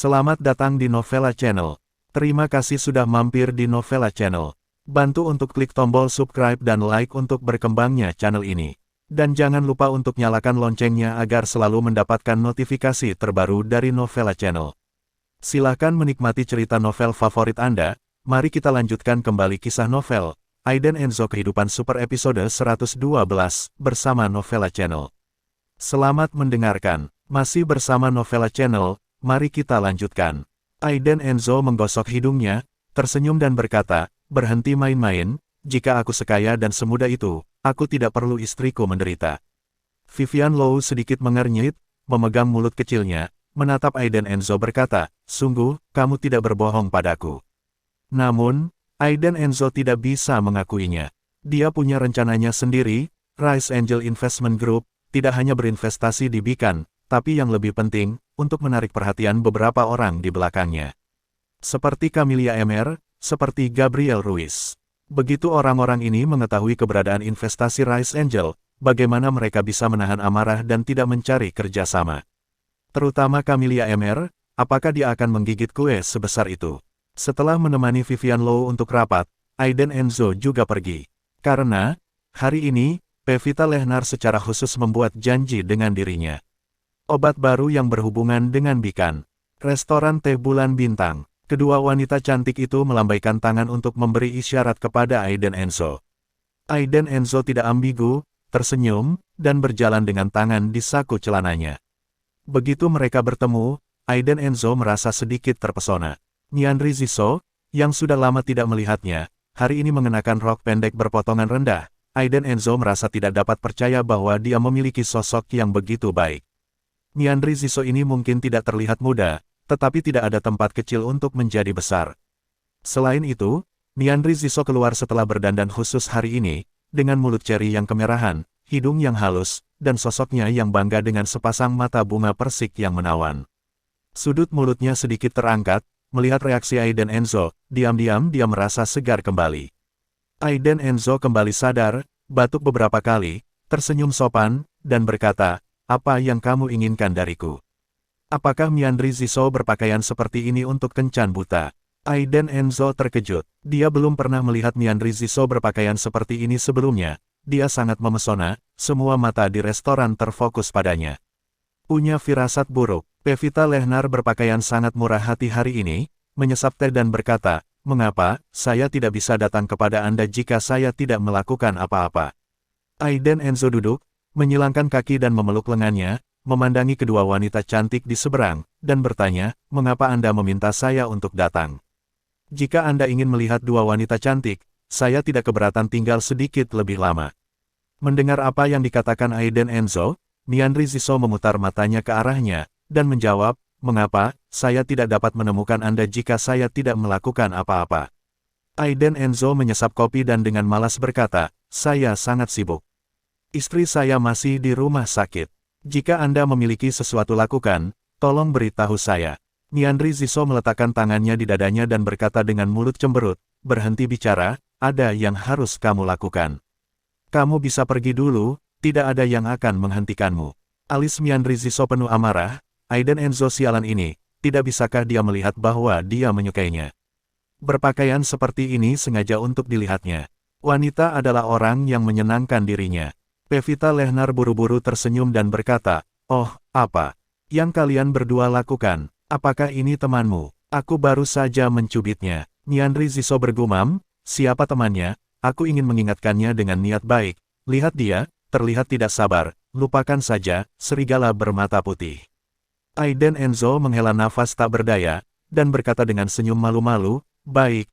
Selamat datang di Novella Channel. Terima kasih sudah mampir di Novella Channel. Bantu untuk klik tombol subscribe dan like untuk berkembangnya channel ini. Dan jangan lupa untuk nyalakan loncengnya agar selalu mendapatkan notifikasi terbaru dari Novella Channel. Silahkan menikmati cerita novel favorit Anda. Mari kita lanjutkan kembali kisah novel Aiden Enzo Kehidupan Super episode 112 bersama Novella Channel. Selamat mendengarkan. Masih bersama Novella Channel. Mari kita lanjutkan. Aiden Enzo menggosok hidungnya, tersenyum dan berkata, berhenti main-main, jika aku sekaya dan semudah itu, aku tidak perlu istriku menderita. Vivian Low sedikit mengernyit, memegang mulut kecilnya, menatap Aiden Enzo berkata, sungguh, kamu tidak berbohong padaku. Namun, Aiden Enzo tidak bisa mengakuinya. Dia punya rencananya sendiri, Rise Angel Investment Group, tidak hanya berinvestasi di Beacon, tapi yang lebih penting, untuk menarik perhatian beberapa orang di belakangnya. Seperti Camelia Emer, seperti Gabriel Ruiz. Begitu orang-orang ini mengetahui keberadaan investasi Rise Angel, bagaimana mereka bisa menahan amarah dan tidak mencari kerjasama. Terutama Camelia Emer, apakah dia akan menggigit kue sebesar itu? Setelah menemani Vivian Low untuk rapat, Aiden Enzo juga pergi. Karena, hari ini, Pevita Lehnar secara khusus membuat janji dengan dirinya. Obat baru yang berhubungan dengan Beacon. Restoran teh bulan bintang. Kedua wanita cantik itu melambaikan tangan untuk memberi isyarat kepada Aiden Enzo. Aiden Enzo tidak ambigu, tersenyum, dan berjalan dengan tangan di saku celananya. Begitu mereka bertemu, Aiden Enzo merasa sedikit terpesona. Niandri Ziso, yang sudah lama tidak melihatnya, hari ini mengenakan rok pendek berpotongan rendah. Aiden Enzo merasa tidak dapat percaya bahwa dia memiliki sosok yang begitu baik. Niandri Ziso ini mungkin tidak terlihat muda, tetapi tidak ada tempat kecil untuk menjadi besar. Selain itu, Niandri Ziso keluar setelah berdandan khusus hari ini, dengan mulut ceri yang kemerahan, hidung yang halus, dan sosoknya yang bangga dengan sepasang mata bunga persik yang menawan. Sudut mulutnya sedikit terangkat, melihat reaksi Aiden Enzo, diam-diam dia merasa segar kembali. Aiden Enzo kembali sadar, batuk beberapa kali, tersenyum sopan, dan berkata, apa yang kamu inginkan dariku? Apakah Niandri Ziso berpakaian seperti ini untuk kencan buta? Aiden Enzo terkejut. Dia belum pernah melihat Niandri Ziso berpakaian seperti ini sebelumnya. Dia sangat memesona, semua mata di restoran terfokus padanya. Punya firasat buruk. Pevita Lehnar berpakaian sangat murah hati hari ini, menyesap teh dan berkata, mengapa, saya tidak bisa datang kepada Anda jika saya tidak melakukan apa-apa? Aiden Enzo duduk, menyilangkan kaki dan memeluk lengannya, memandangi kedua wanita cantik di seberang, dan bertanya, mengapa Anda meminta saya untuk datang? Jika Anda ingin melihat dua wanita cantik, saya tidak keberatan tinggal sedikit lebih lama. Mendengar apa yang dikatakan Aiden Enzo, Niandri Ziso memutar matanya ke arahnya, dan menjawab, mengapa, saya tidak dapat menemukan Anda jika saya tidak melakukan apa-apa. Aiden Enzo menyesap kopi dan dengan malas berkata, saya sangat sibuk. Istri saya masih di rumah sakit. Jika Anda memiliki sesuatu lakukan, tolong beritahu saya. Niandri Ziso meletakkan tangannya di dadanya dan berkata dengan mulut cemberut, berhenti bicara, ada yang harus kamu lakukan. Kamu bisa pergi dulu, tidak ada yang akan menghentikanmu. Alis Niandri Ziso penuh amarah, Aiden Enzo sialan ini, tidak bisakah dia melihat bahwa dia menyukainya? Berpakaian seperti ini sengaja untuk dilihatnya. Wanita adalah orang yang menyenangkan dirinya. Pevita Lehnar buru-buru tersenyum dan berkata, oh, apa yang kalian berdua lakukan? Apakah ini temanmu? Aku baru saja mencubitnya. Niandri Ziso bergumam, siapa temannya? Aku ingin mengingatkannya dengan niat baik. Lihat dia, terlihat tidak sabar. Lupakan saja, serigala bermata putih. Aiden Enzo menghela nafas tak berdaya, dan berkata dengan senyum malu-malu, baik,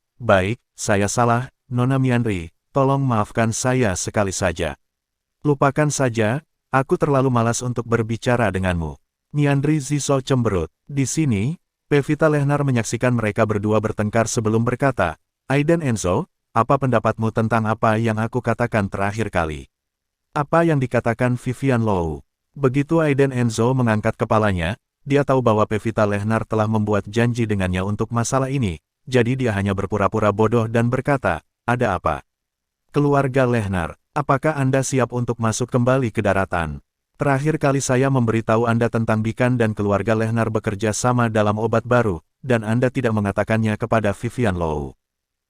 saya salah, Nona Niandri, tolong maafkan saya sekali saja. Lupakan saja, aku terlalu malas untuk berbicara denganmu. Niandri Ziso cemberut. Di sini, Pevita Lehnar menyaksikan mereka berdua bertengkar sebelum berkata, Aiden Enzo, apa pendapatmu tentang apa yang aku katakan terakhir kali? Apa yang dikatakan Vivian Low? Begitu Aiden Enzo mengangkat kepalanya, dia tahu bahwa Pevita Lehnar telah membuat janji dengannya untuk masalah ini, jadi dia hanya berpura-pura bodoh dan berkata, "Ada apa?" "Keluarga Lehnar, apakah Anda siap untuk masuk kembali ke daratan? Terakhir kali saya memberitahu Anda tentang Bikan dan keluarga Lehnar bekerja sama dalam obat baru, dan Anda tidak mengatakannya kepada Vivian Low."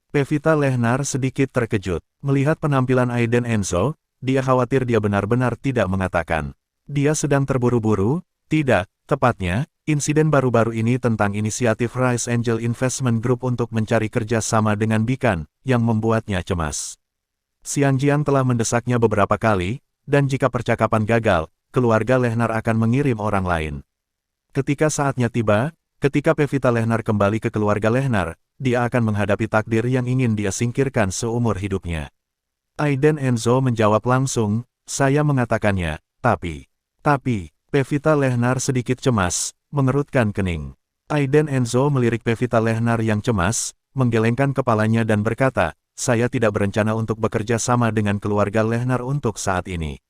Pevita Lehnar sedikit terkejut. Melihat penampilan Aiden Enzo, dia khawatir dia benar-benar tidak mengatakan. Dia sedang terburu-buru? Tidak, tepatnya, insiden baru-baru ini tentang inisiatif Rise Angel Investment Group untuk mencari kerja sama dengan Bikan, yang membuatnya cemas. Xianjiang telah mendesaknya beberapa kali, dan jika percakapan gagal, keluarga Lehnar akan mengirim orang lain. Ketika saatnya tiba, ketika Pevita Lehnar kembali ke keluarga Lehnar, dia akan menghadapi takdir yang ingin dia singkirkan seumur hidupnya. Aiden Enzo menjawab langsung, "Saya mengatakannya, tapi, Pevita Lehnar sedikit cemas, mengerutkan kening. Aiden Enzo melirik Pevita Lehnar yang cemas, menggelengkan kepalanya dan berkata, "Saya tidak berencana untuk bekerja sama dengan keluarga Lehnar untuk saat ini.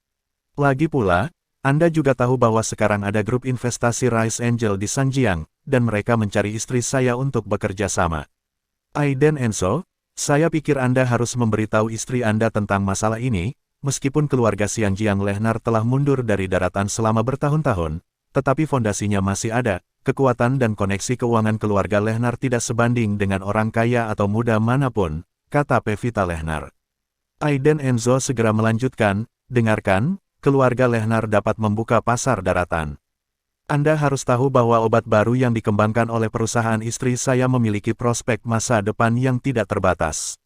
Lagi pula, Anda juga tahu bahwa sekarang ada grup investasi Rise Angel di Sanjiang, dan mereka mencari istri saya untuk bekerja sama. Aiden Enzo, saya pikir Anda harus memberitahu istri Anda tentang masalah ini, meskipun keluarga Xianjiang Lehnar telah mundur dari daratan selama bertahun-tahun, tetapi fondasinya masih ada, kekuatan dan koneksi keuangan keluarga Lehnar tidak sebanding dengan orang kaya atau muda manapun," kata Pevita Lehnar. Aiden Enzo segera melanjutkan, "Dengarkan, keluarga Lehnar dapat membuka pasar daratan. Anda harus tahu bahwa obat baru yang dikembangkan oleh perusahaan istri saya memiliki prospek masa depan yang tidak terbatas.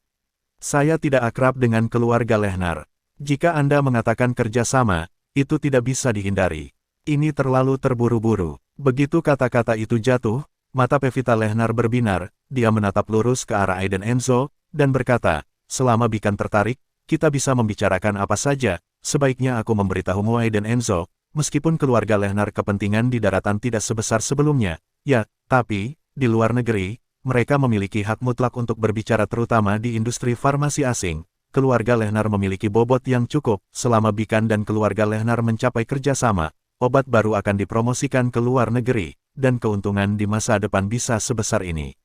Saya tidak akrab dengan keluarga Lehnar. Jika Anda mengatakan kerjasama, itu tidak bisa dihindari. Ini terlalu terburu-buru." Begitu kata-kata itu jatuh, mata Pevita Lehnar berbinar, dia menatap lurus ke arah Aiden Enzo, dan berkata, "Selama Bikan tertarik, kita bisa membicarakan apa saja. Sebaiknya aku memberitahumu Aiden Enzo, meskipun keluarga Lehnar kepentingan di daratan tidak sebesar sebelumnya, ya, tapi, di luar negeri, mereka memiliki hak mutlak untuk berbicara terutama di industri farmasi asing. Keluarga Lehnar memiliki bobot yang cukup, selama Bikan dan keluarga Lehnar mencapai kerjasama, obat baru akan dipromosikan ke luar negeri, dan keuntungan di masa depan bisa sebesar ini."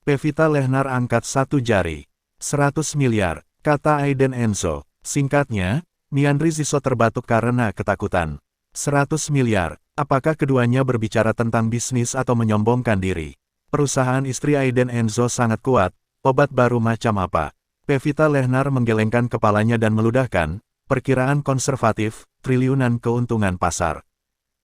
Pevita Lehnar angkat satu jari. 100 miliar, kata Aiden Enzo. Singkatnya, Miandri Ziso terbatuk karena ketakutan. 100 miliar, apakah keduanya berbicara tentang bisnis atau menyombongkan diri? Perusahaan istri Aiden Enzo sangat kuat, obat baru macam apa? Pevita Lehnar menggelengkan kepalanya dan meludahkan, perkiraan konservatif, triliunan keuntungan pasar.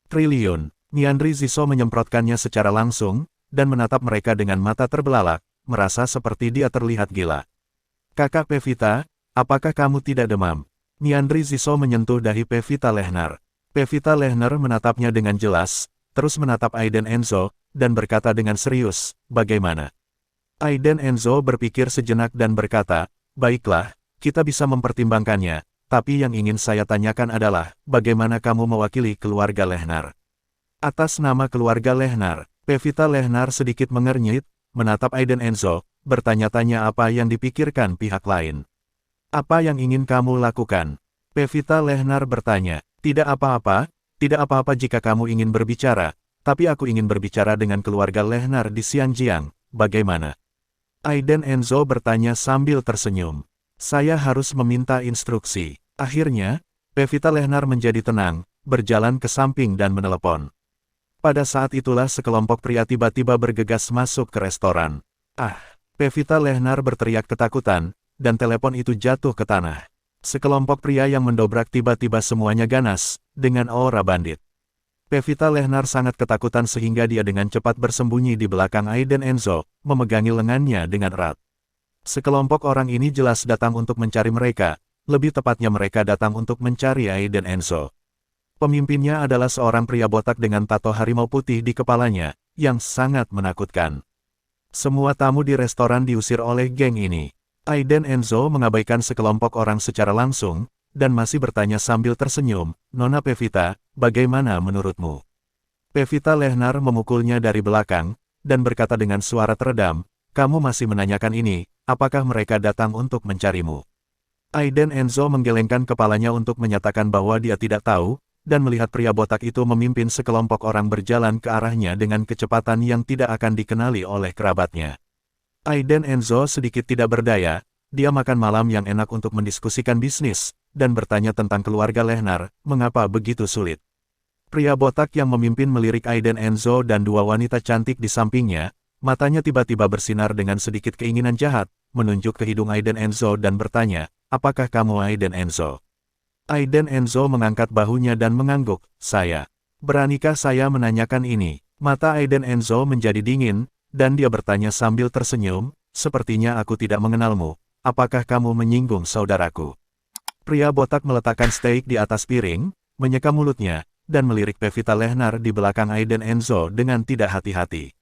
Triliun, Miandri Ziso menyemprotkannya secara langsung, dan menatap mereka dengan mata terbelalak, merasa seperti dia terlihat gila. "Kakak Pevita, apakah kamu tidak demam?" Miandri Ziso menyentuh dahi Pevita Lehnar. Pevita Lehnar menatapnya dengan jelas, terus menatap Aiden Enzo, dan berkata dengan serius, "Bagaimana?" Aiden Enzo berpikir sejenak dan berkata, "Baiklah, kita bisa mempertimbangkannya, tapi yang ingin saya tanyakan adalah, bagaimana kamu mewakili keluarga Lehnar?" Atas nama keluarga Lehnar, Pevita Lehnar sedikit mengernyit, menatap Aiden Enzo, bertanya-tanya apa yang dipikirkan pihak lain. "Apa yang ingin kamu lakukan?" Pevita Lehnar bertanya. Tidak apa-apa jika kamu ingin berbicara, tapi aku ingin berbicara dengan keluarga Lehnar di Xianjiang, bagaimana?" Aiden Enzo bertanya sambil tersenyum. "Saya harus meminta instruksi." Akhirnya, Pevita Lehnar menjadi tenang, berjalan ke samping dan menelepon. Pada saat itulah sekelompok pria tiba-tiba bergegas masuk ke restoran. "Ah!" Pevita Lehnar berteriak ketakutan, dan telepon itu jatuh ke tanah. Sekelompok pria yang mendobrak tiba-tiba semuanya ganas, dengan aura bandit. Pevita Lehnar sangat ketakutan sehingga dia dengan cepat bersembunyi di belakang Aiden Enzo, memegangi lengannya dengan erat. Sekelompok orang ini jelas datang untuk mencari mereka, lebih tepatnya mereka datang untuk mencari Aiden Enzo. Pemimpinnya adalah seorang pria botak dengan tato harimau putih di kepalanya, yang sangat menakutkan. Semua tamu di restoran diusir oleh geng ini. Aiden Enzo mengabaikan sekelompok orang secara langsung, dan masih bertanya sambil tersenyum, "Nona Pevita, bagaimana menurutmu?" Pevita Lehnar memukulnya dari belakang, dan berkata dengan suara teredam, "Kamu masih menanyakan ini, apakah mereka datang untuk mencarimu?" Aiden Enzo menggelengkan kepalanya untuk menyatakan bahwa dia tidak tahu, dan melihat pria botak itu memimpin sekelompok orang berjalan ke arahnya dengan kecepatan yang tidak akan dikenali oleh kerabatnya. Aiden Enzo sedikit tidak berdaya, dia makan malam yang enak untuk mendiskusikan bisnis, dan bertanya tentang keluarga Lehnar, mengapa begitu sulit. Pria botak yang memimpin melirik Aiden Enzo dan dua wanita cantik di sampingnya, matanya tiba-tiba bersinar dengan sedikit keinginan jahat, menunjuk ke hidung Aiden Enzo dan bertanya, apakah kamu Aiden Enzo? Aiden Enzo mengangkat bahunya dan mengangguk, saya. Beranikah saya menanyakan ini? Mata Aiden Enzo menjadi dingin, dan dia bertanya sambil tersenyum, sepertinya aku tidak mengenalmu, apakah kamu menyinggung saudaraku? Pria botak meletakkan steak di atas piring, menyeka mulutnya, dan melirik Pevita Lehnar di belakang Aiden Enzo dengan tidak hati-hati.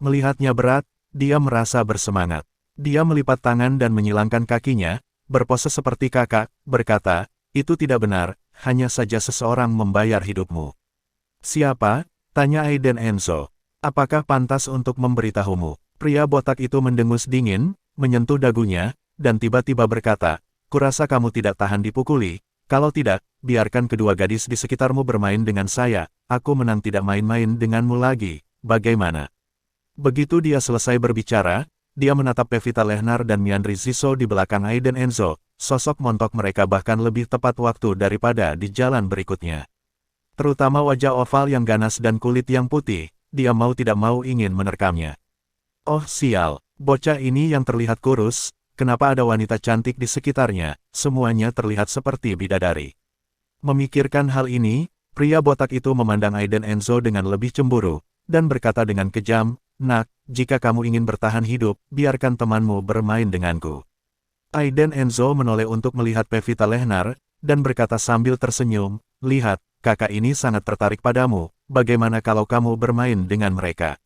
Melihatnya berat, dia merasa bersemangat. Dia melipat tangan dan menyilangkan kakinya, berpose seperti kakak, berkata, itu tidak benar, hanya saja seseorang membayar hidupmu. Siapa? Tanya Aiden Enzo. Apakah pantas untuk memberitahumu? Pria botak itu mendengus dingin, menyentuh dagunya, dan tiba-tiba berkata, kurasa kamu tidak tahan dipukuli, kalau tidak, biarkan kedua gadis di sekitarmu bermain dengan saya, aku menang tidak main-main denganmu lagi, bagaimana? Begitu dia selesai berbicara, dia menatap Pevita Lehnar dan Myandri Ziso di belakang Aiden Enzo, sosok montok mereka bahkan lebih tepat waktu daripada di jalan berikutnya. Terutama wajah oval yang ganas dan kulit yang putih, dia mau tidak mau ingin menerkamnya. Oh sial, bocah ini yang terlihat kurus, kenapa ada wanita cantik di sekitarnya, semuanya terlihat seperti bidadari. Memikirkan hal ini, pria botak itu memandang Aiden Enzo dengan lebih cemburu, dan berkata dengan kejam, nak, jika kamu ingin bertahan hidup, biarkan temanmu bermain denganku. Aiden Enzo menoleh untuk melihat Pevita Lehnar, dan berkata sambil tersenyum, lihat, kakak ini sangat tertarik padamu, bagaimana kalau kamu bermain dengan mereka?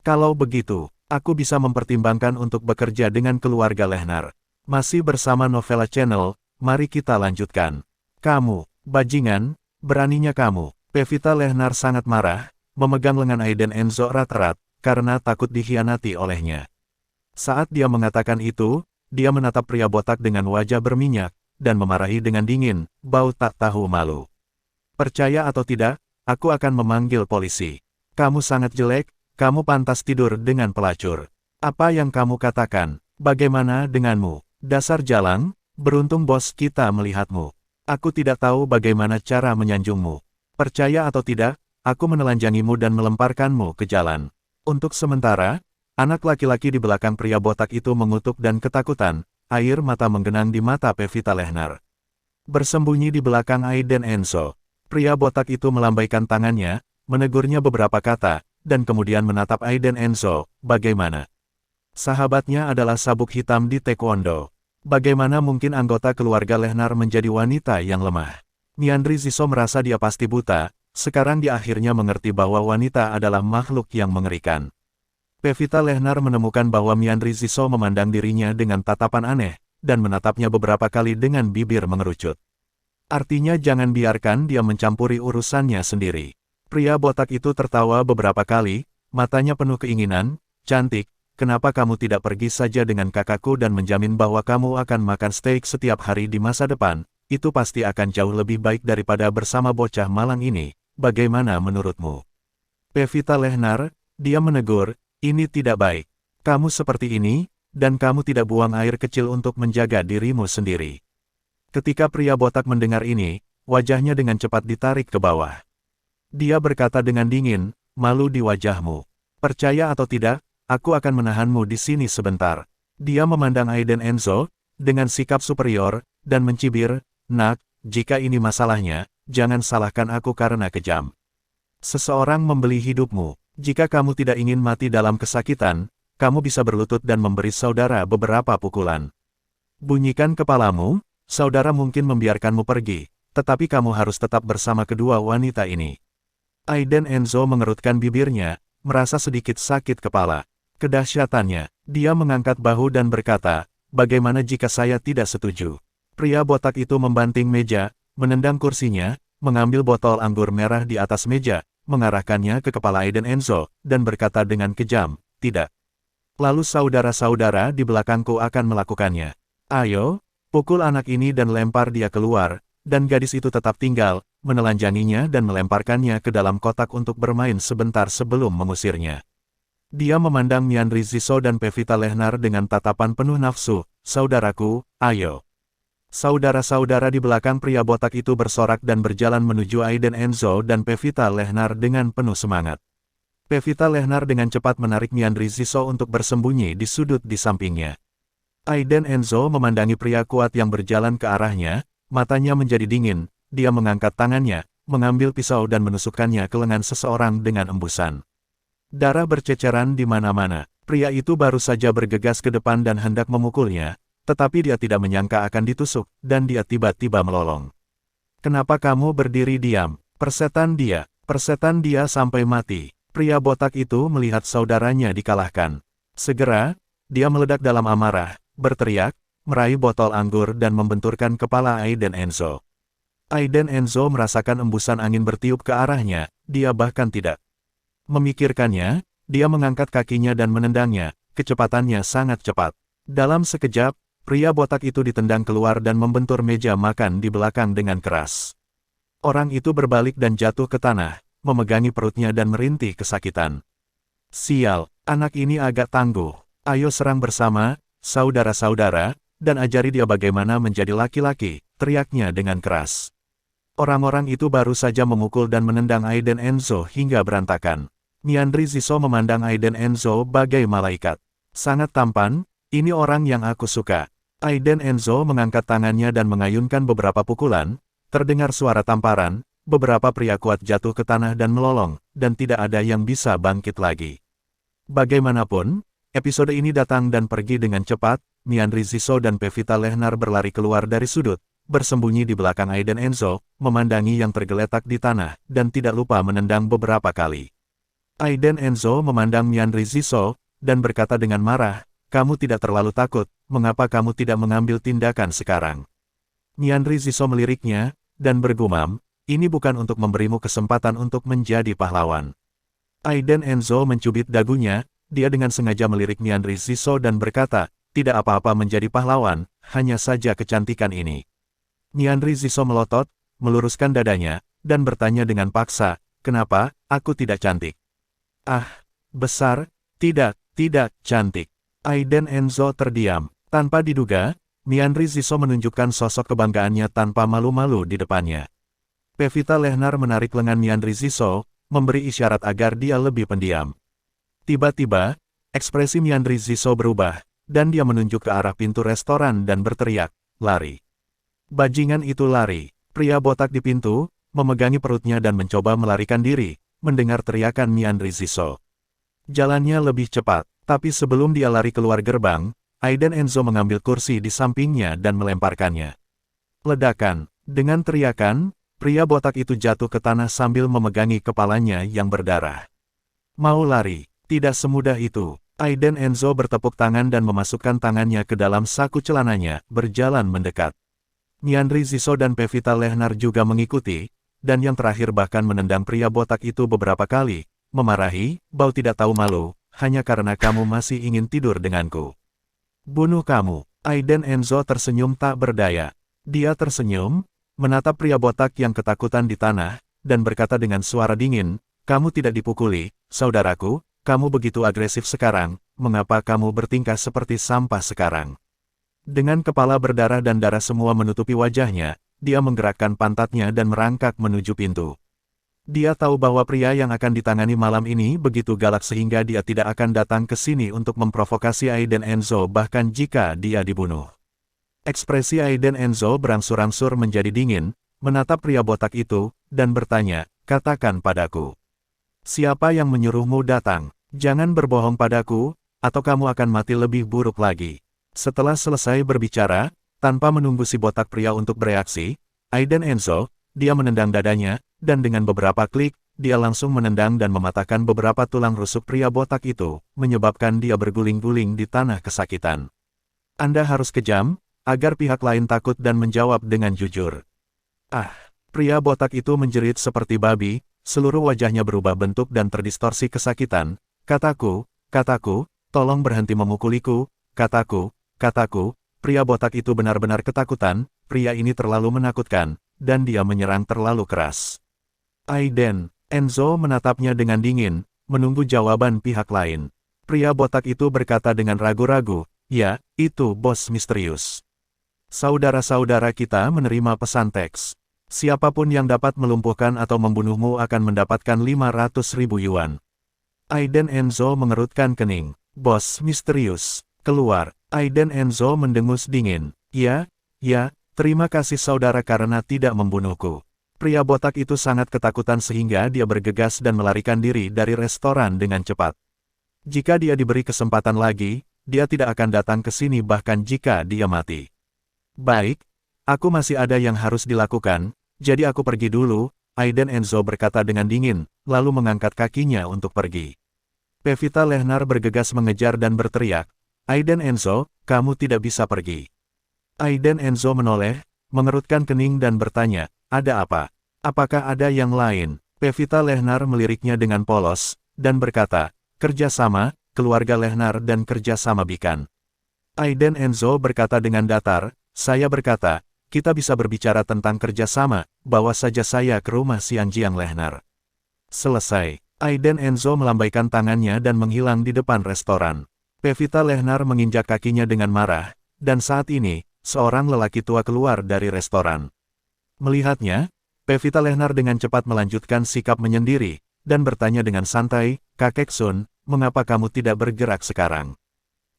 Kalau begitu, aku bisa mempertimbangkan untuk bekerja dengan keluarga Lehnar. Masih bersama Novella Channel, mari kita lanjutkan. Kamu, bajingan, beraninya kamu. Pevita Lehnar sangat marah, memegang lengan Aiden Enzo erat-erat, karena takut dikhianati olehnya. Saat dia mengatakan itu, dia menatap pria botak dengan wajah berminyak, dan memarahi dengan dingin, bau tak tahu malu. Percaya atau tidak, aku akan memanggil polisi. Kamu sangat jelek, kamu pantas tidur dengan pelacur. Apa yang kamu katakan? Bagaimana denganmu? Dasar jalang, beruntung bos kita melihatmu. Aku tidak tahu bagaimana cara menyanjungmu. Percaya atau tidak, aku menelanjangimu dan melemparkanmu ke jalan. Untuk sementara, anak laki-laki di belakang pria botak itu mengutuk dan ketakutan, air mata menggenang di mata Pevita Lehnar. Bersembunyi di belakang Aiden Enzo, pria botak itu melambaikan tangannya, menegurnya beberapa kata, dan kemudian menatap Aiden Enzo, bagaimana? Sahabatnya adalah sabuk hitam di taekwondo. Bagaimana mungkin anggota keluarga Lehnar menjadi wanita yang lemah? Myandri Ziso merasa dia pasti buta, sekarang dia akhirnya mengerti bahwa wanita adalah makhluk yang mengerikan. Pevita Lehnar menemukan bahwa Myandri Ziso memandang dirinya dengan tatapan aneh, dan menatapnya beberapa kali dengan bibir mengerucut. Artinya jangan biarkan dia mencampuri urusannya sendiri. Pria botak itu tertawa beberapa kali, matanya penuh keinginan, cantik, kenapa kamu tidak pergi saja dengan kakakku dan menjamin bahwa kamu akan makan steak setiap hari di masa depan, itu pasti akan jauh lebih baik daripada bersama bocah malang ini, bagaimana menurutmu? Pevita Lehnar, dia menegur, ini tidak baik. Kamu seperti ini, dan kamu tidak buang air kecil untuk menjaga dirimu sendiri. Ketika pria botak mendengar ini, wajahnya dengan cepat ditarik ke bawah. Dia berkata dengan dingin, malu di wajahmu. Percaya atau tidak, aku akan menahanmu di sini sebentar. Dia memandang Aiden Enzo, dengan sikap superior, dan mencibir, nak, jika ini masalahnya, jangan salahkan aku karena kejam. Seseorang membeli hidupmu. Jika kamu tidak ingin mati dalam kesakitan, kamu bisa berlutut dan memberi saudara beberapa pukulan. Bunyikan kepalamu, saudara mungkin membiarkanmu pergi, tetapi kamu harus tetap bersama kedua wanita ini. Aiden Enzo mengerutkan bibirnya, merasa sedikit sakit kepala. Kedahsyatannya, dia mengangkat bahu dan berkata, bagaimana jika saya tidak setuju? Pria botak itu membanting meja, menendang kursinya, mengambil botol anggur merah di atas meja, mengarahkannya ke kepala Aiden Enzo, dan berkata dengan kejam, tidak. Lalu saudara-saudara di belakangku akan melakukannya. Ayo, pukul anak ini dan lempar dia keluar, dan gadis itu tetap tinggal, menelanjanginya dan melemparkannya ke dalam kotak untuk bermain sebentar sebelum mengusirnya. Dia memandang Mianri Ziso dan Pevita Lehnar dengan tatapan penuh nafsu. Saudaraku, ayo. Saudara-saudara di belakang pria botak itu bersorak dan berjalan menuju Aiden Enzo dan Pevita Lehnar dengan penuh semangat. Pevita Lehnar dengan cepat menarik Mianri Ziso untuk bersembunyi di sudut di sampingnya. Aiden Enzo memandangi pria kuat yang berjalan ke arahnya, matanya menjadi dingin, dia mengangkat tangannya, mengambil pisau dan menusukkannya ke lengan seseorang dengan embusan. Darah berceceran di mana-mana, pria itu baru saja bergegas ke depan dan hendak memukulnya. Tetapi dia tidak menyangka akan ditusuk, dan dia tiba-tiba melolong. Kenapa kamu berdiri diam? Persetan dia sampai mati. Pria botak itu melihat saudaranya dikalahkan. Segera, dia meledak dalam amarah, berteriak, meraih botol anggur dan membenturkan kepala Aiden Enzo. Aiden Enzo merasakan embusan angin bertiup ke arahnya, dia bahkan tidak memikirkannya, dia mengangkat kakinya dan menendangnya, kecepatannya sangat cepat. Dalam sekejap, pria botak itu ditendang keluar dan membentur meja makan di belakang dengan keras. Orang itu berbalik dan jatuh ke tanah, memegangi perutnya dan merintih kesakitan. Sial, anak ini agak tangguh. Ayo serang bersama, saudara-saudara, dan ajari dia bagaimana menjadi laki-laki, teriaknya dengan keras. Orang-orang itu baru saja memukul dan menendang Aiden Enzo hingga berantakan. Mianri Ziso memandang Aiden Enzo bagai malaikat. Sangat tampan, ini orang yang aku suka. Aiden Enzo mengangkat tangannya dan mengayunkan beberapa pukulan, terdengar suara tamparan, beberapa pria kuat jatuh ke tanah dan melolong, dan tidak ada yang bisa bangkit lagi. Bagaimanapun, episode ini datang dan pergi dengan cepat, Mianri Ziso dan Pevita Lehnar berlari keluar dari sudut, bersembunyi di belakang Aiden Enzo, memandangi yang tergeletak di tanah, dan tidak lupa menendang beberapa kali. Aiden Enzo memandang Mianri Ziso, dan berkata dengan marah, kamu tidak terlalu takut, mengapa kamu tidak mengambil tindakan sekarang? Mianri Ziso meliriknya, dan bergumam, ini bukan untuk memberimu kesempatan untuk menjadi pahlawan. Aiden Enzo mencubit dagunya, dia dengan sengaja melirik Mianri Ziso dan berkata, tidak apa-apa menjadi pahlawan, hanya saja kecantikan ini. Mianri Ziso melotot, meluruskan dadanya, dan bertanya dengan paksa, kenapa, aku tidak cantik? Ah, besar, tidak cantik. Aiden Enzo terdiam. Tanpa diduga, Mianri Ziso menunjukkan sosok kebanggaannya tanpa malu-malu di depannya. Pevita Lehnar menarik lengan Mianri Ziso, memberi isyarat agar dia lebih pendiam. Tiba-tiba, ekspresi Mianri Ziso berubah, dan dia menunjuk ke arah pintu restoran dan berteriak, lari. Bajingan itu lari. Pria botak di pintu, memegangi perutnya dan mencoba melarikan diri, mendengar teriakan Mianri Ziso. Jalannya lebih cepat. Tapi sebelum dia lari keluar gerbang, Aiden Enzo mengambil kursi di sampingnya dan melemparkannya. Ledakan. Dengan teriakan, pria botak itu jatuh ke tanah sambil memegangi kepalanya yang berdarah. Mau lari? Tidak semudah itu. Aiden Enzo bertepuk tangan dan memasukkan tangannya ke dalam saku celananya, berjalan mendekat. Mianri Ziso dan Pevita Lehnar juga mengikuti, dan yang terakhir bahkan menendang pria botak itu beberapa kali, memarahi, bau tidak tahu malu. Hanya karena kamu masih ingin tidur denganku. Bunuh kamu. Aiden Enzo tersenyum tak berdaya. Dia tersenyum, menatap pria botak yang ketakutan di tanah, dan berkata dengan suara dingin, kamu tidak dipukuli, saudaraku, kamu begitu agresif sekarang, mengapa kamu bertingkah seperti sampah sekarang? Dengan kepala berdarah dan darah semua menutupi wajahnya, dia menggerakkan pantatnya dan merangkak menuju pintu. Dia tahu bahwa pria yang akan ditangani malam ini begitu galak sehingga dia tidak akan datang ke sini untuk memprovokasi Aiden Enzo bahkan jika dia dibunuh. Ekspresi Aiden Enzo berangsur-angsur menjadi dingin, menatap pria botak itu, dan bertanya, katakan padaku. Siapa yang menyuruhmu datang? Jangan berbohong padaku, atau kamu akan mati lebih buruk lagi. Setelah selesai berbicara, tanpa menunggu si botak pria untuk bereaksi, Aiden Enzo, dia menendang dadanya, dan dengan beberapa klik, dia langsung menendang dan mematahkan beberapa tulang rusuk pria botak itu, menyebabkan dia berguling-guling di tanah kesakitan. Anda harus kejam, agar pihak lain takut dan menjawab dengan jujur. Ah, pria botak itu menjerit seperti babi, seluruh wajahnya berubah bentuk dan terdistorsi kesakitan. Kataku, tolong berhenti memukuliku, kataku, pria botak itu benar-benar ketakutan, pria ini terlalu menakutkan, dan dia menyerang terlalu keras. Aiden Enzo menatapnya dengan dingin, menunggu jawaban pihak lain. Pria botak itu berkata dengan ragu-ragu, "Ya, itu bos misterius. Saudara-saudara kita menerima pesan teks. Siapapun yang dapat melumpuhkan atau membunuhmu akan mendapatkan 500.000 yuan." Aiden Enzo mengerutkan kening. "Bos misterius, keluar." Aiden Enzo mendengus dingin. Ya, terima kasih saudara karena tidak membunuhku." Pria botak itu sangat ketakutan sehingga dia bergegas dan melarikan diri dari restoran dengan cepat. Jika dia diberi kesempatan lagi, dia tidak akan datang ke sini bahkan jika dia mati. "Baik, aku masih ada yang harus dilakukan, jadi aku pergi dulu," Aiden Enzo berkata dengan dingin, lalu mengangkat kakinya untuk pergi. Pevita Lehnar bergegas mengejar dan berteriak, "Aiden Enzo, kamu tidak bisa pergi." Aiden Enzo menoleh, mengerutkan kening dan bertanya, "Ada apa? Apakah ada yang lain?" Pevita Lehnar meliriknya dengan polos, dan berkata, "Kerjasama, keluarga Lehnar dan kerjasama Bikan." Aiden Enzo berkata dengan datar, "Saya berkata, kita bisa berbicara tentang kerjasama, bawa saja saya ke rumah Xianjiang Lehnar." Selesai, Aiden Enzo melambaikan tangannya dan menghilang di depan restoran. Pevita Lehnar menginjak kakinya dengan marah, dan saat ini, seorang lelaki tua keluar dari restoran. Melihatnya, Pevita Lehnar dengan cepat melanjutkan sikap menyendiri, dan bertanya dengan santai, "Kakek Sun, mengapa kamu tidak bergerak sekarang?"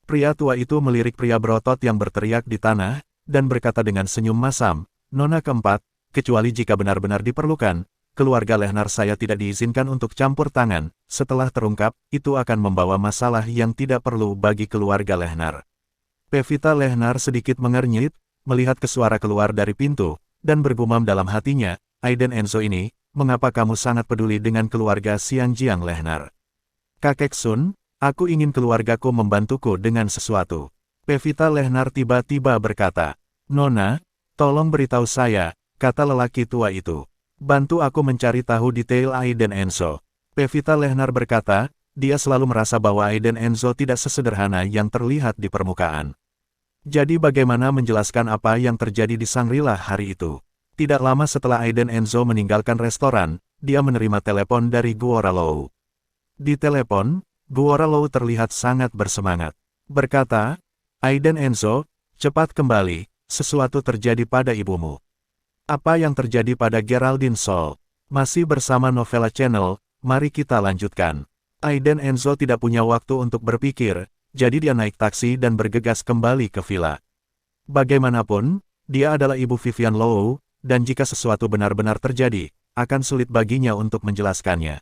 Pria tua itu melirik pria berotot yang berteriak di tanah, dan berkata dengan senyum masam, "Nona keempat, kecuali jika benar-benar diperlukan, keluarga Lehnar saya tidak diizinkan untuk campur tangan, setelah terungkap, itu akan membawa masalah yang tidak perlu bagi keluarga Lehnar." Pevita Lehnar sedikit mengernyit, melihat ke suara keluar dari pintu, dan bergumam dalam hatinya, "Aiden Enzo ini, mengapa kamu sangat peduli dengan keluarga Xianjiang Lehnar?" "Kakek Sun, aku ingin keluargaku membantuku dengan sesuatu." Pevita Lehnar tiba-tiba berkata, "Nona, tolong beritahu saya," kata lelaki tua itu. "Bantu aku mencari tahu detail Aiden Enzo." Pevita Lehnar berkata, dia selalu merasa bahwa Aiden Enzo tidak sesederhana yang terlihat di permukaan. Jadi bagaimana menjelaskan apa yang terjadi di Shangri-La hari itu? Tidak lama setelah Aiden Enzo meninggalkan restoran, dia menerima telepon dari Guora Lou. Di telepon, Guora Lou terlihat sangat bersemangat. Berkata, "Aiden Enzo, cepat kembali, sesuatu terjadi pada ibumu." Apa yang terjadi pada Geraldine Sol? Masih bersama Novella Channel, mari kita lanjutkan. Aiden Enzo tidak punya waktu untuk berpikir, jadi dia naik taksi dan bergegas kembali ke villa. Bagaimanapun, dia adalah ibu Vivian Lou, dan jika sesuatu benar-benar terjadi, akan sulit baginya untuk menjelaskannya.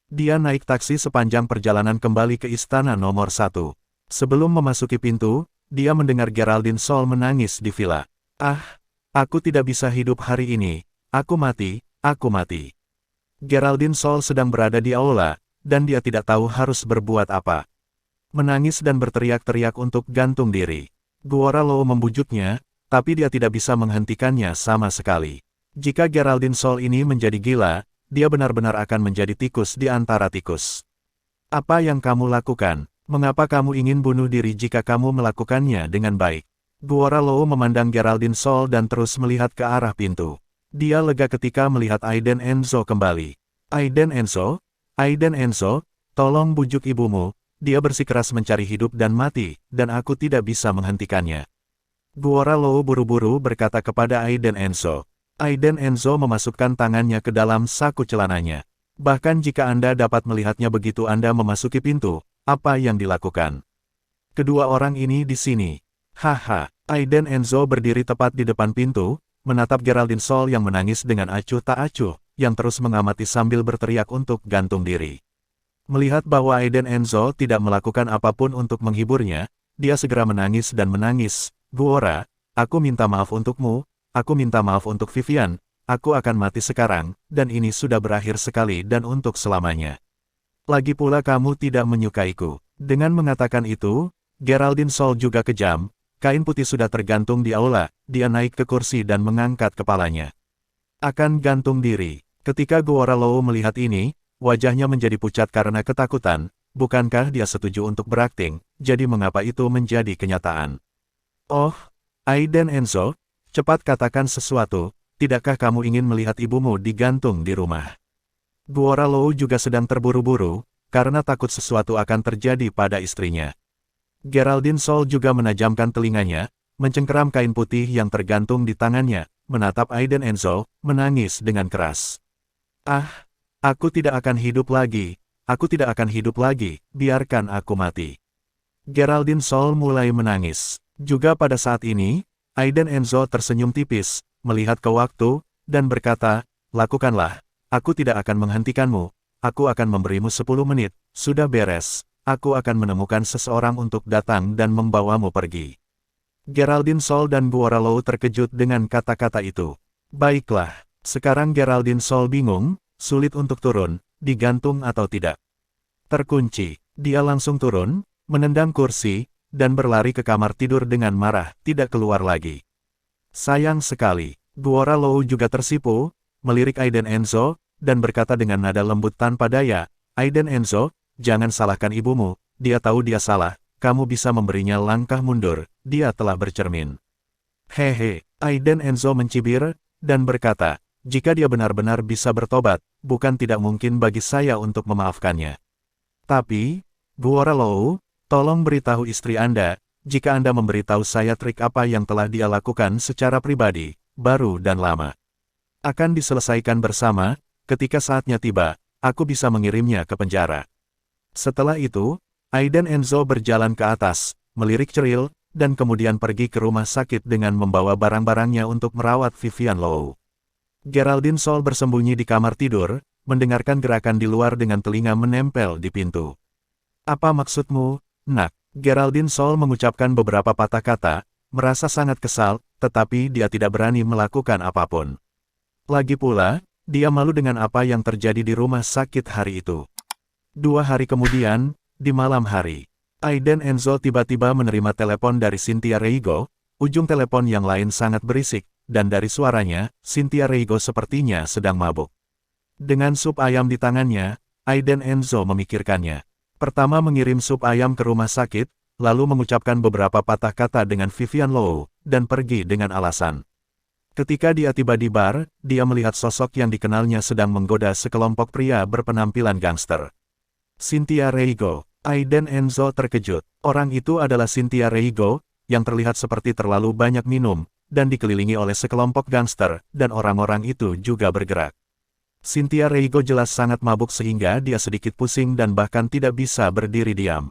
Dia naik taksi sepanjang perjalanan kembali ke istana nomor 1. Sebelum memasuki pintu, dia mendengar Geraldine Sol menangis di villa. "Ah, aku tidak bisa hidup hari ini, aku mati, aku mati." Geraldine Sol sedang berada di aula, dan dia tidak tahu harus berbuat apa. Menangis dan berteriak-teriak untuk gantung diri. Guora Lou membujuknya, tapi dia tidak bisa menghentikannya sama sekali. Jika Geraldine Sol ini menjadi gila, dia benar-benar akan menjadi tikus di antara tikus. "Apa yang kamu lakukan? Mengapa kamu ingin bunuh diri jika kamu melakukannya dengan baik?" Guora Lou memandang Geraldine Sol dan terus melihat ke arah pintu. Dia lega ketika melihat Aiden Enzo kembali. "Aiden Enzo? Aiden Enzo, tolong bujuk ibumu, dia bersikeras mencari hidup dan mati, dan aku tidak bisa menghentikannya." Guora Lou buru-buru berkata kepada Aiden Enzo. Aiden Enzo memasukkan tangannya ke dalam saku celananya. Bahkan jika Anda dapat melihatnya begitu Anda memasuki pintu, apa yang dilakukan? Kedua orang ini di sini. Haha, Aiden Enzo berdiri tepat di depan pintu, menatap Geraldine Sol yang menangis dengan acuh tak acuh, yang terus mengamati sambil berteriak untuk gantung diri. Melihat bahwa Aiden Enzo tidak melakukan apapun untuk menghiburnya, dia segera menangis dan menangis. "Guora, aku minta maaf untukmu, aku minta maaf untuk Vivian, aku akan mati sekarang, dan ini sudah berakhir sekali dan untuk selamanya. Lagi pula kamu tidak menyukaiku." Dengan mengatakan itu, Geraldine Sol juga kejam, kain putih sudah tergantung di aula, dia naik ke kursi dan mengangkat kepalanya. Akan gantung diri. Ketika Guora Lou melihat ini, wajahnya menjadi pucat karena ketakutan. Bukankah dia setuju untuk berakting, jadi mengapa itu menjadi kenyataan? "Oh, Aiden Enzo, cepat katakan sesuatu, tidakkah kamu ingin melihat ibumu digantung di rumah?" Guora Lou juga sedang terburu-buru, karena takut sesuatu akan terjadi pada istrinya. Geraldine Sol juga menajamkan telinganya, mencengkeram kain putih yang tergantung di tangannya, menatap Aiden Enzo, menangis dengan keras. Ah, aku tidak akan hidup lagi, aku tidak akan hidup lagi, biarkan aku mati. Geraldine Sol mulai menangis. Juga pada saat ini, Aiden Enzo tersenyum tipis, melihat ke waktu, dan berkata, lakukanlah, aku tidak akan menghentikanmu, aku akan memberimu 10 menit, sudah beres. Aku akan menemukan seseorang untuk datang dan membawamu pergi. Geraldine Sol dan Guoralo terkejut dengan kata-kata itu. Baiklah, sekarang Geraldine Sol bingung, sulit untuk turun, digantung atau tidak. Terkunci, dia langsung turun, menendang kursi, dan berlari ke kamar tidur dengan marah, tidak keluar lagi. Sayang sekali, Guoralo juga tersipu, melirik Aiden Enzo, dan berkata dengan nada lembut tanpa daya, Aiden Enzo, jangan salahkan ibumu, dia tahu dia salah, kamu bisa memberinya langkah mundur, dia telah bercermin. Hehe, Aiden Enzo mencibir, dan berkata, jika dia benar-benar bisa bertobat, bukan tidak mungkin bagi saya untuk memaafkannya. Tapi, Guoralo, tolong beritahu istri Anda, jika Anda memberitahu saya trik apa yang telah dia lakukan secara pribadi, baru dan lama. Akan diselesaikan bersama, ketika saatnya tiba, aku bisa mengirimnya ke penjara. Setelah itu, Aiden Enzo berjalan ke atas, melirik ceril, dan kemudian pergi ke rumah sakit dengan membawa barang-barangnya untuk merawat Vivian Low. Geraldine Sol bersembunyi di kamar tidur, mendengarkan gerakan di luar dengan telinga menempel di pintu. Apa maksudmu, nak? Geraldine Sol mengucapkan beberapa patah kata, merasa sangat kesal, tetapi dia tidak berani melakukan apapun. Lagi pula, dia malu dengan apa yang terjadi di rumah sakit hari itu. 2 hari kemudian, di malam hari, Aiden Enzo tiba-tiba menerima telepon dari Cynthia Reigo, ujung telepon yang lain sangat berisik, dan dari suaranya, Cynthia Reigo sepertinya sedang mabuk. Dengan sup ayam di tangannya, Aiden Enzo memikirkannya. Pertama mengirim sup ayam ke rumah sakit, lalu mengucapkan beberapa patah kata dengan Vivian Low, dan pergi dengan alasan. Ketika dia tiba di bar, dia melihat sosok yang dikenalnya sedang menggoda sekelompok pria berpenampilan gangster. Cynthia Reigo. Aiden Enzo terkejut. Orang itu adalah Cynthia Reigo, yang terlihat seperti terlalu banyak minum, dan dikelilingi oleh sekelompok gangster, dan orang-orang itu juga bergerak. Cynthia Reigo jelas sangat mabuk sehingga dia sedikit pusing dan bahkan tidak bisa berdiri diam.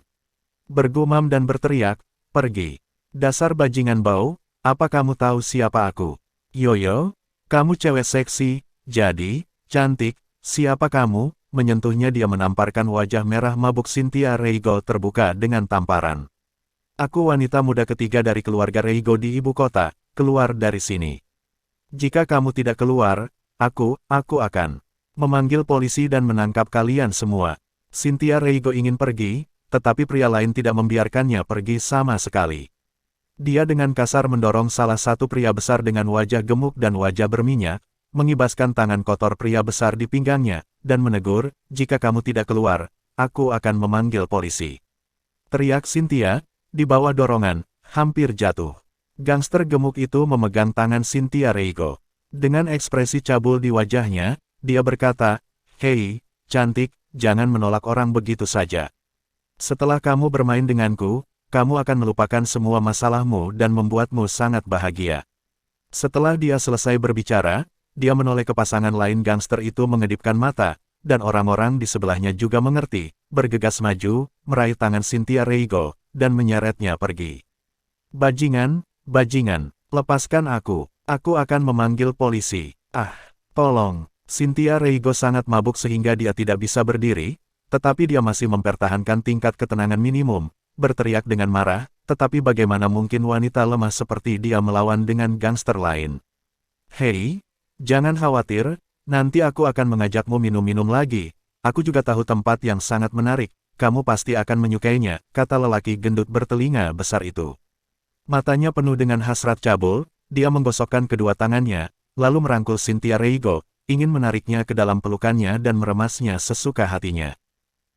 Bergumam dan berteriak, pergi. Dasar bajingan bau, apa kamu tahu siapa aku? Yoyo, kamu cewek seksi, jadi, cantik, siapa kamu? Menyentuhnya dia menamparkan wajah merah mabuk Cynthia Reigo terbuka dengan tamparan. Aku wanita muda ketiga dari keluarga Reigo di ibu kota, keluar dari sini. Jika kamu tidak keluar, aku akan memanggil polisi dan menangkap kalian semua. Cynthia Reigo ingin pergi, tetapi pria lain tidak membiarkannya pergi sama sekali. Dia dengan kasar mendorong salah satu pria besar dengan wajah gemuk dan wajah berminyak, mengibaskan tangan kotor pria besar di pinggangnya, dan menegur, jika kamu tidak keluar, aku akan memanggil polisi. Teriak Cynthia, di bawah dorongan, hampir jatuh. Gangster gemuk itu memegang tangan Cynthia Reigo. Dengan ekspresi cabul di wajahnya, dia berkata, hei, cantik, jangan menolak orang begitu saja. Setelah kamu bermain denganku, kamu akan melupakan semua masalahmu dan membuatmu sangat bahagia. Setelah dia selesai berbicara, dia menoleh ke pasangan lain gangster itu mengedipkan mata, dan orang-orang di sebelahnya juga mengerti, bergegas maju, meraih tangan Cynthia Reigo, dan menyeretnya pergi. Bajingan, lepaskan aku akan memanggil polisi. Ah, tolong. Cynthia Reigo sangat mabuk sehingga dia tidak bisa berdiri, tetapi dia masih mempertahankan tingkat ketenangan minimum, berteriak dengan marah, tetapi bagaimana mungkin wanita lemah seperti dia melawan dengan gangster lain. Hei, jangan khawatir, nanti aku akan mengajakmu minum-minum lagi. Aku juga tahu tempat yang sangat menarik, kamu pasti akan menyukainya, kata lelaki gendut bertelinga besar itu. Matanya penuh dengan hasrat cabul, dia menggosokkan kedua tangannya, lalu merangkul Cynthia Reigo, ingin menariknya ke dalam pelukannya dan meremasnya sesuka hatinya.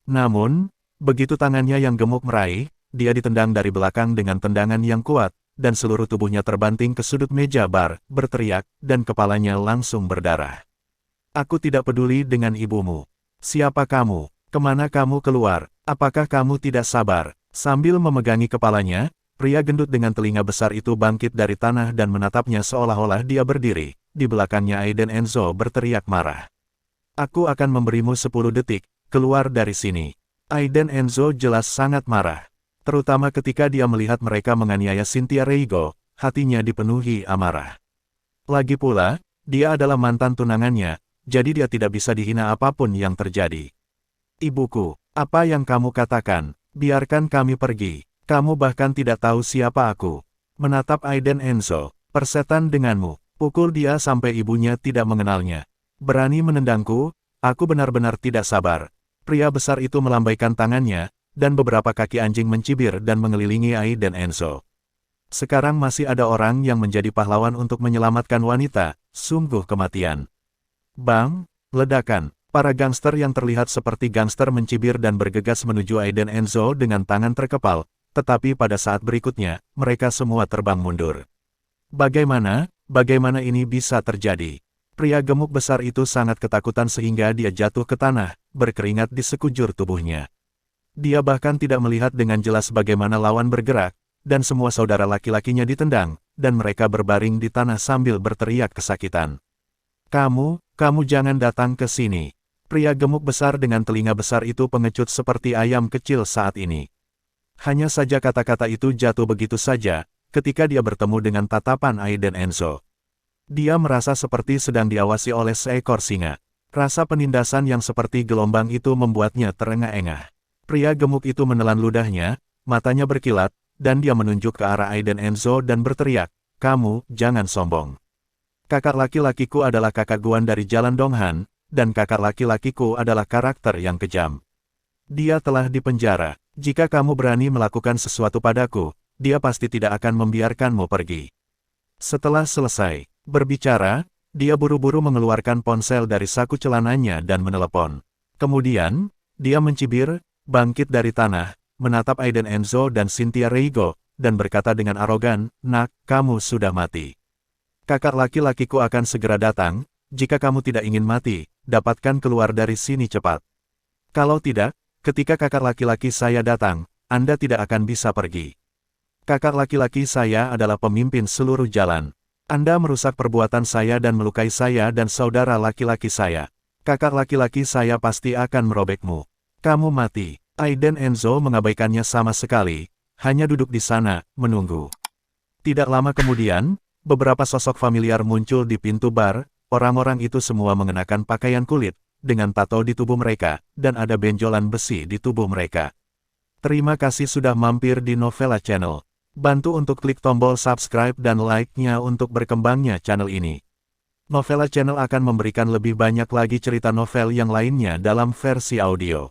Namun, begitu tangannya yang gemuk meraih, dia ditendang dari belakang dengan tendangan yang kuat, dan seluruh tubuhnya terbanting ke sudut meja bar, berteriak, dan kepalanya langsung berdarah. Aku tidak peduli dengan ibumu. Siapa kamu? Kemana kamu keluar? Apakah kamu tidak sabar? Sambil memegangi kepalanya, pria gendut dengan telinga besar itu bangkit dari tanah dan menatapnya seolah-olah dia berdiri. Di belakangnya Aiden Enzo berteriak marah. Aku akan memberimu 10 detik, keluar dari sini. Aiden Enzo jelas sangat marah. Terutama ketika dia melihat mereka menganiaya Cynthia Reigo, hatinya dipenuhi amarah. Lagi pula, dia adalah mantan tunangannya, jadi dia tidak bisa dihina apapun yang terjadi. Ibuku, apa yang kamu katakan? Biarkan kami pergi. Kamu bahkan tidak tahu siapa aku. Menatap Aiden Enzo, persetan denganmu. Pukul dia sampai ibunya tidak mengenalnya. Berani menendangku? Aku benar-benar tidak sabar. Pria besar itu melambaikan tangannya, dan beberapa kaki anjing mencibir dan mengelilingi Aiden Enzo. Sekarang masih ada orang yang menjadi pahlawan untuk menyelamatkan wanita, sungguh kematian. Bang! Ledakan. Para gangster yang terlihat seperti gangster mencibir dan bergegas menuju Aiden Enzo dengan tangan terkepal, tetapi pada saat berikutnya, mereka semua terbang mundur. Bagaimana ini bisa terjadi? Pria gemuk besar itu sangat ketakutan sehingga dia jatuh ke tanah, berkeringat di sekujur tubuhnya. Dia bahkan tidak melihat dengan jelas bagaimana lawan bergerak, dan semua saudara laki-lakinya ditendang, dan mereka berbaring di tanah sambil berteriak kesakitan. Kamu jangan datang ke sini. Pria gemuk besar dengan telinga besar itu pengecut seperti ayam kecil saat ini. Hanya saja kata-kata itu jatuh begitu saja, ketika dia bertemu dengan tatapan Aiden Enzo. Dia merasa seperti sedang diawasi oleh seekor singa. Rasa penindasan yang seperti gelombang itu membuatnya terengah-engah. Pria gemuk itu menelan ludahnya, matanya berkilat, dan dia menunjuk ke arah Aiden Enzo dan berteriak, "Kamu, jangan sombong. Kakak laki-lakiku adalah kakak Guan dari Jalan Donghan, dan kakak laki-lakiku adalah karakter yang kejam. Dia telah dipenjara. Jika kamu berani melakukan sesuatu padaku, dia pasti tidak akan membiarkanmu pergi." Setelah selesai berbicara, dia buru-buru mengeluarkan ponsel dari saku celananya dan menelepon. Kemudian, dia mencibir, bangkit dari tanah, menatap Aiden Enzo dan Cynthia Reigo, dan berkata dengan arogan, "Nak, kamu sudah mati. Kakak laki-lakiku akan segera datang, jika kamu tidak ingin mati, dapatkan keluar dari sini cepat. Kalau tidak, ketika kakak laki-laki saya datang, Anda tidak akan bisa pergi. Kakak laki-laki saya adalah pemimpin seluruh jalan. Anda merusak perbuatan saya dan melukai saya dan saudara laki-laki saya. Kakak laki-laki saya pasti akan merobekmu. Kamu mati." Aiden Enzo mengabaikannya sama sekali, hanya duduk di sana, menunggu. Tidak lama kemudian, beberapa sosok familiar muncul di pintu bar. Orang-orang itu semua mengenakan pakaian kulit, dengan tato di tubuh mereka, dan ada benjolan besi di tubuh mereka. Terima kasih sudah mampir di Novela Channel. Bantu untuk klik tombol subscribe dan like-nya untuk berkembangnya channel ini. Novela Channel akan memberikan lebih banyak lagi cerita novel yang lainnya dalam versi audio.